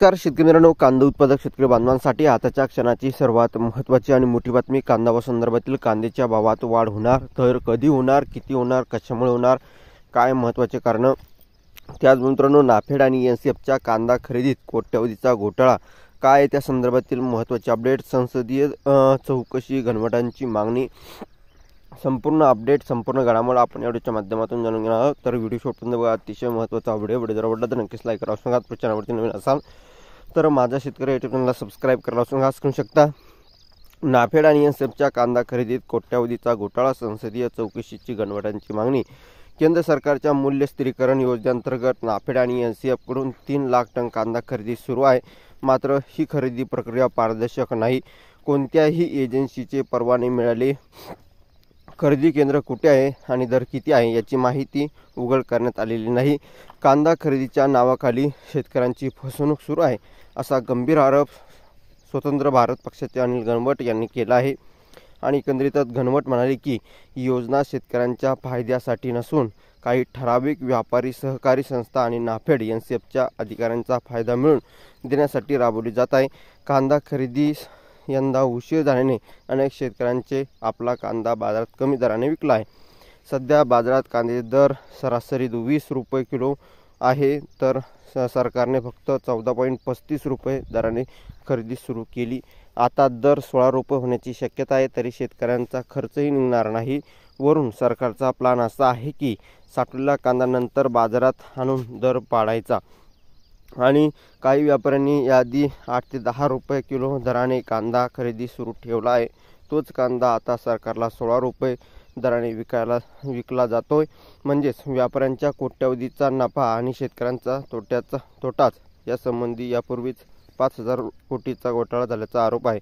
नमस्कार शेतकरी मित्रांनो, कांदा उत्पादक शेतकरी बांधवांसाठी आताच्या क्षणाची सर्वात महत्त्वाची आणि मोठी बातमी. कांदा संदर्भातील कांद्याच्या भावात वाढ होणार, तर कधी होणार, किती होणार, कशामुळे होणार, काय महत्त्वाचे कारण. त्याच मित्रांनो, नाफेड आणि एनसीएफच्या कांदा खरेदीत कोट्यवधीचा घोटाळा काय, त्या संदर्भातील महत्त्वाचे अपडेट. संसदीय चौकशी, घनवटांची मागणी, संपूर्ण अपडेट, संपूर्ण घडामोड आपण या व्हिडिओच्या माध्यमातून जाणून घेणार आहोत. तर व्हिडिओ शेवटपर्यंत बघा, अतिशय महत्त्वाचा व्हिडिओ जर आवडला तर नक्कीच लाईक करा. सांगा चॅनलवरती नवीन असाल तर माझा शेतकरी युट्यूब चॅनलला सबस्क्राईब करायला करू शकता. नाफेड आणि एनसीएफच्या कांदा खरेदीत कोट्यवधीचा घोटाळा, संसदीय चौकशीची घनवटांची मागणी. केंद्र सरकारच्या मूल्य स्थिरीकरण योजनेअंतर्गत नाफेड आणि एनसीएफकडून 3 लाख टन कांदा खरेदी सुरू आहे. मात्र ही खरेदी प्रक्रिया पारदर्शक नाही. कोणत्याही एजन्सीचे परवाने मिळाले, खरेदी केंद्र कुठे आहे आणि दर किती आहे याची माहिती उघड करण्यात आलेली नाही. कांदा खरेदीच्या नावाखाली शेतकऱ्यांची फसवणूक सुरू आहे, असा गंभीर आरोप स्वतंत्र भारत पक्षाचे अनिल घनवट यांनी केला आहे. आणि एकंदरीतच घनवट म्हणाले की ही योजना शेतकऱ्यांच्या फायद्यासाठी नसून काही ठराविक व्यापारी, सहकारी संस्था आणि नाफेड एनसीएफच्या अधिकाऱ्यांचा फायदा मिळवून देण्यासाठी राबवली जात आहे. कांदा खरेदी यंदा उशीर झाल्याने अनेक शेतकऱ्यांचे आपला कांदा बाजारात कमी दराने विकला आहे. सध्या बाजारात कांद्याचे दर सरासरी 20 रुपये किलो आहे, तर सरकारने फक्त 14.35 रुपये दराने खरेदी सुरू केली. आता दर 16 रुपये होण्याची शक्यता आहे, तरी शेतकऱ्यांचा खर्चही निघणार नाही. वरून सरकारचा प्लान असा आहे की साठवलेला कांदा नंतर बाजारात आणून दर पाडायचा. आणि काही व्यापाऱ्यांनी याआधी 8 ते 10 रुपये किलो दराने कांदा खरेदी सुरू ठेवला आहे. तोच कांदा आता सरकारला 16 रुपये दराने विकला जातोय. म्हणजेच व्यापाऱ्यांच्या कोट्यवधीचा नफा आणि शेतकऱ्यांचा तोटाच. यासंबंधी यापूर्वीच 5,000 कोटीचा घोटाळा झाल्याचा आरोप आहे.